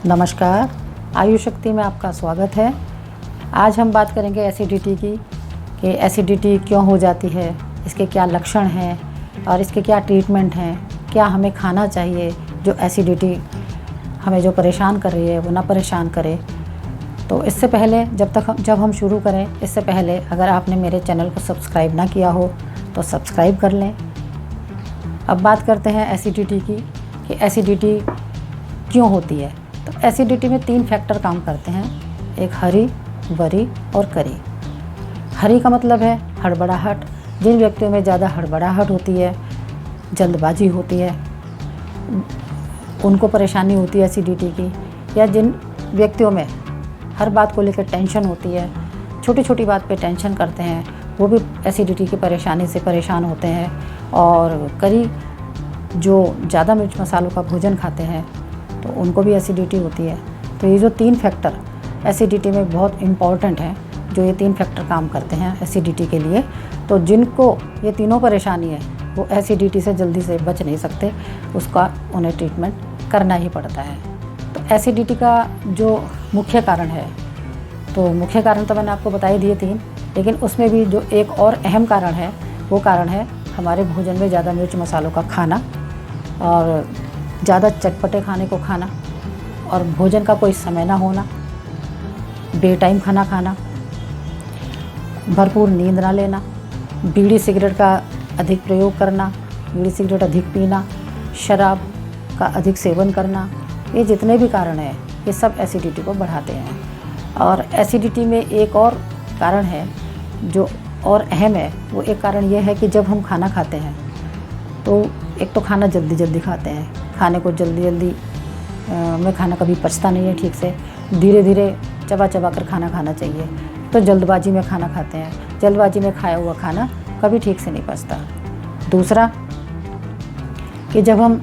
नमस्कार, आयु शक्ति में आपका स्वागत है। आज हम बात करेंगे एसिडिटी की कि एसिडिटी क्यों हो जाती है, इसके क्या लक्षण हैं और इसके क्या ट्रीटमेंट हैं, क्या हमें खाना चाहिए जो एसिडिटी हमें जो परेशान कर रही है वो ना परेशान करे। तो इससे पहले जब हम शुरू करें, इससे पहले अगर आपने मेरे चैनल को सब्सक्राइब ना किया हो तो सब्सक्राइब कर लें। अब बात करते हैं एसिडिटी की कि एसिडिटी क्यों होती है। तो एसिडिटी में 3 फैक्टर काम करते हैं, एक हरी, बरी और करी। हरी का मतलब है हड़बड़ाहट। जिन व्यक्तियों में ज़्यादा हड़बड़ाहट होती है, जल्दबाजी होती है, उनको परेशानी होती है एसिडिटी की। या जिन व्यक्तियों में हर बात को लेकर टेंशन होती है, छोटी छोटी बात पे टेंशन करते हैं, वो भी एसिडिटी की परेशानी से परेशान होते हैं। और करी जो ज़्यादा मिर्च मसालों का भोजन खाते हैं तो उनको भी एसिडिटी होती है। तो ये जो 3 फैक्टर एसिडिटी में बहुत इम्पॉर्टेंट हैं, जो ये 3 फैक्टर काम करते हैं एसिडिटी के लिए, तो जिनको ये तीनों परेशानी है वो एसिडिटी से जल्दी से बच नहीं सकते, उसका उन्हें ट्रीटमेंट करना ही पड़ता है। तो एसिडिटी का जो मुख्य कारण है, तो मुख्य कारण तो मैंने आपको बता ही दिए 3, लेकिन उसमें भी जो एक और अहम कारण है वो कारण है हमारे भोजन में ज़्यादा मिर्च मसालों का खाना और ज़्यादा चटपटे खाने को खाना और भोजन का कोई समय ना होना, बेटाइम खाना खाना, भरपूर नींद ना लेना, बीड़ी सिगरेट का अधिक प्रयोग करना, बीड़ी सिगरेट अधिक पीना, शराब का अधिक सेवन करना, ये जितने भी कारण हैं ये सब एसिडिटी को बढ़ाते हैं। और एसिडिटी में एक और कारण है जो और अहम है, वो एक कारण ये है कि जब हम खाना खाते हैं तो एक तो खाना जल्दी जल्दी खाते हैं, खाने को जल्दी जल्दी में खाना कभी पचता नहीं है ठीक से, धीरे धीरे चबा चबा कर खाना खाना चाहिए। तो जल्दबाजी में खाना खाते हैं, जल्दबाजी में खाया हुआ खाना कभी ठीक से नहीं पचता। दूसरा कि जब हम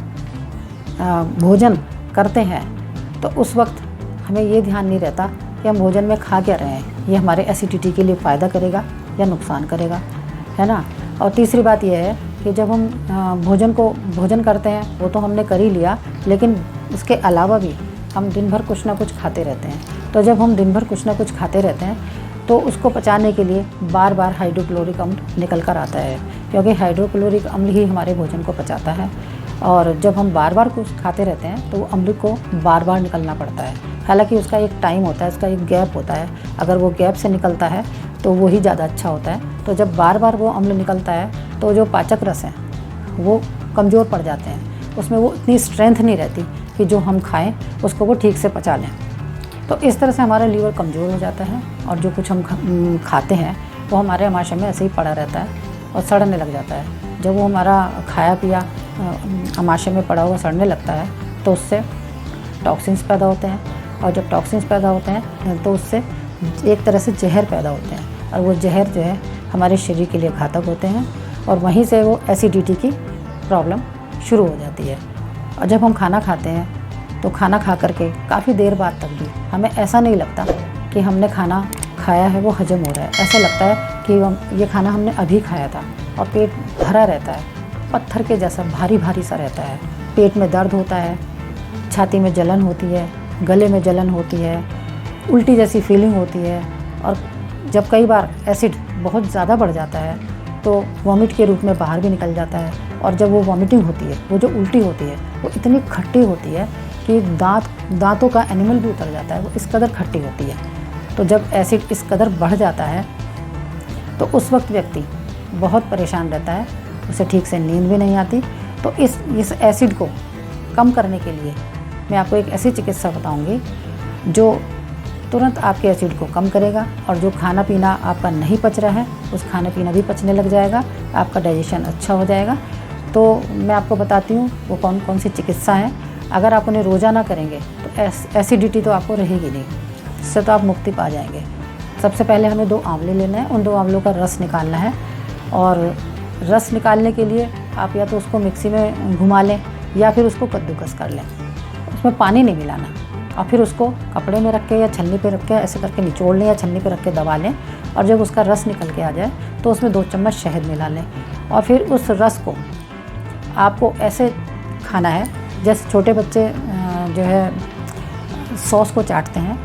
भोजन करते हैं तो उस वक्त हमें ये ध्यान नहीं रहता कि हम भोजन में खा क्या रहे हैं, ये हमारे एसिडिटी के लिए फ़ायदा करेगा या नुकसान करेगा, है ना। और तीसरी बात यह है कि जब हम भोजन करते हैं वो तो हमने कर ही लिया, लेकिन उसके अलावा भी हम दिन भर कुछ ना कुछ खाते रहते हैं। तो जब हम दिन भर कुछ ना कुछ खाते रहते हैं तो उसको पचाने के लिए बार बार हाइड्रोक्लोरिक अम्ल निकल कर आता है, क्योंकि हाइड्रोक्लोरिक अम्ल ही हमारे भोजन को पचाता है। और जब हम बार बार कुछ खाते रहते हैं तो वो अम्ल को बार बार निकलना पड़ता है। हालांकि उसका एक टाइम होता है, उसका एक गैप होता है, अगर वो गैप से निकलता है तो वो ही ज़्यादा अच्छा होता है। तो जब बार बार वो अम्ल निकलता है तो जो पाचक रस हैं वो कमज़ोर पड़ जाते हैं, उसमें वो इतनी स्ट्रेंथ नहीं रहती कि जो हम खाएं उसको वो ठीक से पचा लें। तो इस तरह से हमारा लीवर कमज़ोर हो जाता है और जो कुछ हम खाते हैं वो हमारे आमाशय में ऐसे ही पड़ा रहता है और सड़ने लग जाता है। जब वो हमारा खाया पिया आमाशय में पड़ा हुआ सड़ने लगता है तो उससे टॉक्सिन्स पैदा होते हैं, और जब टॉक्सिन्स पैदा होते हैं तो उससे एक तरह से जहर पैदा होते हैं, और वो जहर जो है हमारे शरीर के लिए घातक होते हैं, और वहीं से वो एसिडिटी की प्रॉब्लम शुरू हो जाती है। और जब हम खाना खाते हैं तो खाना खा करके काफ़ी देर बाद तक भी हमें ऐसा नहीं लगता कि हमने खाना खाया है वो हजम हो रहा है। ऐसा लगता है कि ये खाना हमने अभी खाया था, और पेट भरा रहता है, पत्थर के जैसा भारी भारी सा रहता है। पेट में दर्द होता है, छाती में जलन होती है, गले में जलन होती है, उल्टी जैसी फीलिंग होती है। और जब कई बार एसिड बहुत ज़्यादा बढ़ जाता है तो वॉमिट के रूप में बाहर भी निकल जाता है। और जब वो वॉमिटिंग होती है, वो जो उल्टी होती है, वो इतनी खट्टी होती है कि दांतों का एनिमल भी उतर जाता है, वो इस कदर खट्टी होती है। तो जब एसिड इस कदर बढ़ जाता है तो उस वक्त व्यक्ति बहुत परेशान रहता है, उसे ठीक से नींद भी नहीं आती। तो इस एसिड को कम करने के लिए मैं आपको एक ऐसी चिकित्सा बताऊंगी जो तुरंत आपके एसिड को कम करेगा, और जो खाना पीना आपका नहीं पच रहा है उस खाना पीना भी पचने लग जाएगा, आपका डाइजेशन अच्छा हो जाएगा। तो मैं आपको बताती हूँ वो कौन कौन सी चिकित्सा है। अगर आप उन्हें रोज़ाना करेंगे तो एसिडिटी तो आपको रहेगी नहीं, इससे तो आप मुक्ति पा जाएंगे। सबसे पहले हमें 2 आंवले लेना है, उन 2 आंवलों का रस निकालना है, और रस निकालने के लिए आप या तो उसको मिक्सी में घुमा लें या फिर उसको कद्दूकस कर लें, उसमें पानी नहीं मिलाना। और फिर उसको कपड़े में रख के या छन्नी पे रख के ऐसे करके निचोड़ लें या छन्नी पे रख के दबा लें, और जब उसका रस निकल के आ जाए तो उसमें 2 चम्मच शहद मिला लें। और फिर उस रस को आपको ऐसे खाना है जैसे छोटे बच्चे जो है सॉस को चाटते हैं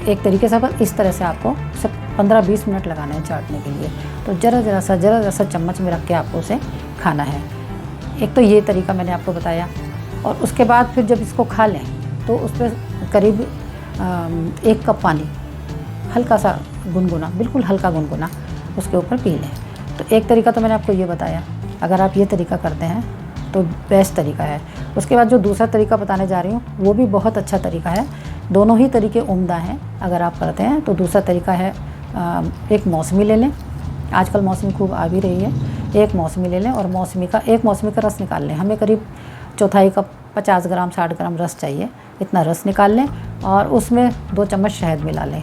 एक तरीके से, पर इस तरह से आपको सिर्फ 15-20 मिनट लगाना है चाटने के लिए। तो ज़रा ज़रा सा चम्मच में रख के आपको उसे खाना है। एक तो ये तरीका मैंने आपको बताया, और उसके बाद फिर जब इसको खा लें तो उस पर करीब 1 कप पानी हल्का सा गुनगुना, बिल्कुल हल्का गुनगुना उसके ऊपर पी लें। तो एक तरीका तो मैंने आपको ये बताया, अगर आप ये तरीका करते हैं तो बेस्ट तरीका है। उसके बाद जो दूसरा तरीका बताने जा रही हूँ वो भी बहुत अच्छा तरीका है। दोनों ही तरीके उम्दा हैं अगर आप करते हैं। तो दूसरा तरीका है, एक मौसमी ले लें, आजकल मौसमी खूब आ भी रही है। एक मौसमी ले लें और मौसमी का रस निकाल लें। हमें करीब चौथाई कप 50 ग्राम 60 ग्राम रस चाहिए, इतना रस निकाल लें और उसमें 2 चम्मच शहद मिला लें।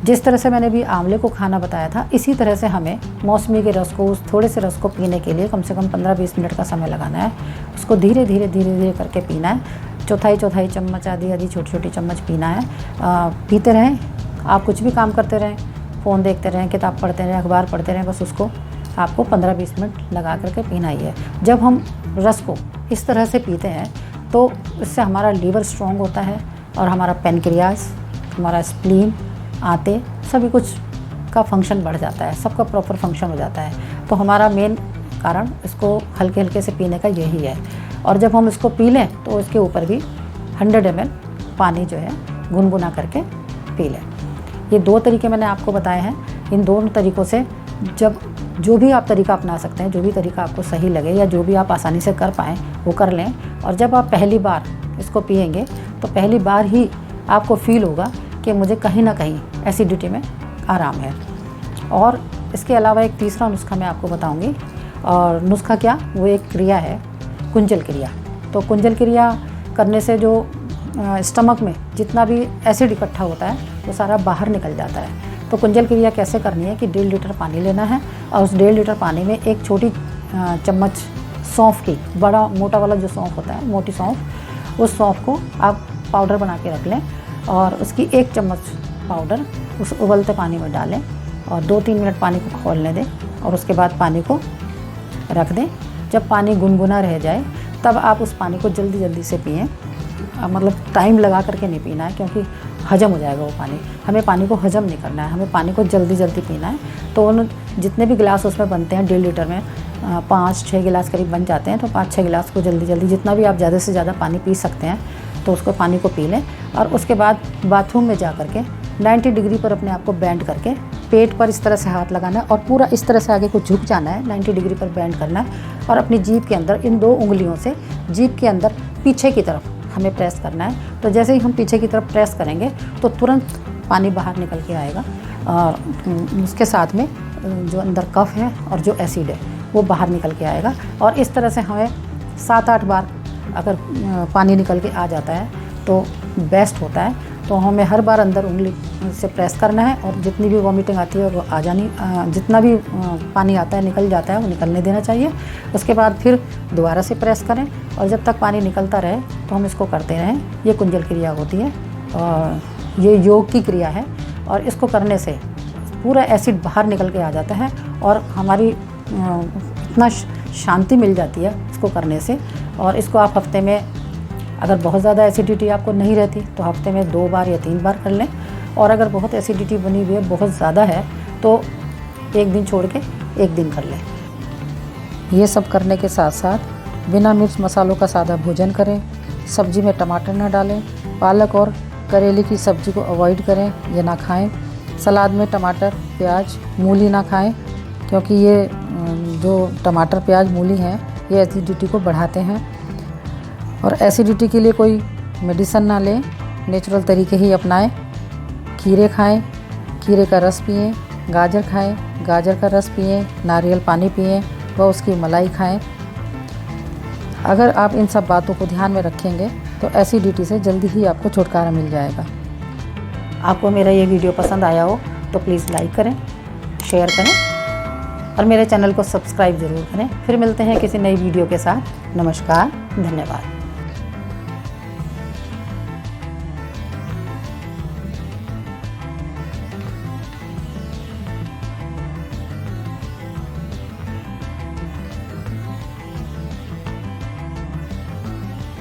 जिस तरह से मैंने भी आंवले को खाना बताया था, इसी तरह से हमें मौसमी के रस को, उस थोड़े से रस को पीने के लिए कम से कम 15-20 मिनट का समय लगाना है। उसको धीरे धीरे करके पीना है। चौथाई चम्मच, आधी छोटी चम्मच पीना है। पीते रहें, आप कुछ भी काम करते रहें, फ़ोन देखते रहें, किताब पढ़ते रहें, अखबार पढ़ते रहें, बस उसको आपको 15-20 मिनट लगा करके पीना ही है। जब हम रस को इस तरह से पीते हैं तो इससे हमारा लीवर स्ट्रॉन्ग होता है और हमारा पैनक्रियाज, हमारा स्प्लीन, आंतें, सभी कुछ का फंक्शन बढ़ जाता है, सबका प्रॉपर फंक्शन हो जाता है। तो हमारा मेन कारण इसको हल्के से पीने का यही है। और जब हम इसको पी लें तो इसके ऊपर भी 100 ml पानी जो है गुनगुना करके पी लें। ये 2 तरीके मैंने आपको बताए हैं। इन दोनों तरीक़ों से जो भी आप तरीका अपना सकते हैं, जो भी तरीका आपको सही लगे या जो भी आप आसानी से कर पाएँ वो कर लें। और जब आप पहली बार इसको पिएंगे तो पहली बार ही आपको फ़ील होगा कि मुझे कहीं ना कहीं एसिडिटी में आराम है। और इसके अलावा एक तीसरा नुस्खा मैं आपको बताऊंगी, और नुस्खा क्या, वो एक क्रिया है, कुंजल क्रिया। तो कुंजल क्रिया करने से जो स्टमक में जितना भी एसिड इकट्ठा होता है वो सारा बाहर निकल जाता है। तो कुंजल क्रिया कैसे करनी है कि 1.5 लीटर पानी लेना है और उस 1.5 लीटर पानी में एक छोटी चम्मच सौंफ की, बड़ा मोटा वाला जो सौंफ होता है, मोटी सौंफ, उस सौंफ को आप पाउडर बना के रख लें और उसकी 1 चम्मच पाउडर उस उबलते पानी में डालें और 2-3 मिनट पानी को खौलने दें और उसके बाद पानी को रख दें। जब पानी गुनगुना रह जाए तब आप उस पानी को जल्दी से पिएं। मतलब टाइम लगा करके नहीं पीना है क्योंकि हजम हो जाएगा वो पानी। हमें पानी को हजम नहीं करना है, हमें पानी को जल्दी पीना है। तो उन जितने भी गिलास उसमें बनते हैं 1.5 लीटर में 5-6 गिलास करीब बन जाते हैं। तो 5-6 गिलास को जल्दी जितना भी आप ज़्यादा से ज़्यादा पानी पी सकते हैं तो उसको पानी को पी लें। और उसके बाद बाथरूम में जा करके 90 डिग्री पर अपने आप को बैंड करके पेट पर इस तरह से हाथ लगाना है और पूरा इस तरह से आगे को झुक जाना है, 90 डिग्री पर बैंड करना है और अपनी जीभ के अंदर इन 2 उंगलियों से जीभ के अंदर पीछे की तरफ हमें प्रेस करना है। तो जैसे ही हम पीछे की तरफ प्रेस करेंगे तो तुरंत पानी बाहर निकल के आएगा और उसके साथ में जो अंदर कफ है और जो एसिड है वो बाहर निकल के आएगा। और इस तरह से हमें 7-8 बार अगर पानी निकल के आ जाता है तो बेस्ट होता है। तो हमें हर बार अंदर उंगली से प्रेस करना है और जितनी भी वॉमिटिंग आती है वो आ जानी, जितना भी पानी आता है निकल जाता है वो निकलने देना चाहिए। उसके बाद फिर दोबारा से प्रेस करें और जब तक पानी निकलता रहे तो हम इसको करते रहें। ये कुंजल क्रिया होती है और ये योग की क्रिया है और इसको करने से पूरा एसिड बाहर निकल के आ जाता है और हमारी इतना शांति मिल जाती है इसको करने से। और इसको आप हफ्ते में, अगर बहुत ज़्यादा एसिडिटी आपको नहीं रहती तो हफ्ते में 2 बार या 3 बार कर लें। और अगर बहुत एसिडिटी बनी हुई है, बहुत ज़्यादा है, तो 1 दिन छोड़ के 1 दिन कर लें। ये सब करने के साथ साथ बिना मिर्च मसालों का सादा भोजन करें। सब्जी में टमाटर ना डालें। पालक और करेले की सब्ज़ी को अवॉइड करें, ये ना खाएं। सलाद में टमाटर, प्याज, मूली ना खाएं क्योंकि ये जो टमाटर, प्याज, मूली हैं ये एसिडिटी को बढ़ाते हैं। और एसिडिटी के लिए कोई मेडिसिन ना लें, नेचुरल तरीके ही अपनाएं। खीरे खाएं, खीरे का रस पिएं। गाजर खाएं, गाजर का रस पिएं। नारियल पानी पिएं व उसकी मलाई खाएं। अगर आप इन सब बातों को ध्यान में रखेंगे तो एसिडिटी से जल्दी ही आपको छुटकारा मिल जाएगा। आपको मेरा ये वीडियो पसंद आया हो तो प्लीज़ लाइक करें, शेयर करें और मेरे चैनल को सब्सक्राइब ज़रूर करें। फिर मिलते हैं किसी नई वीडियो के साथ। नमस्कार, धन्यवाद।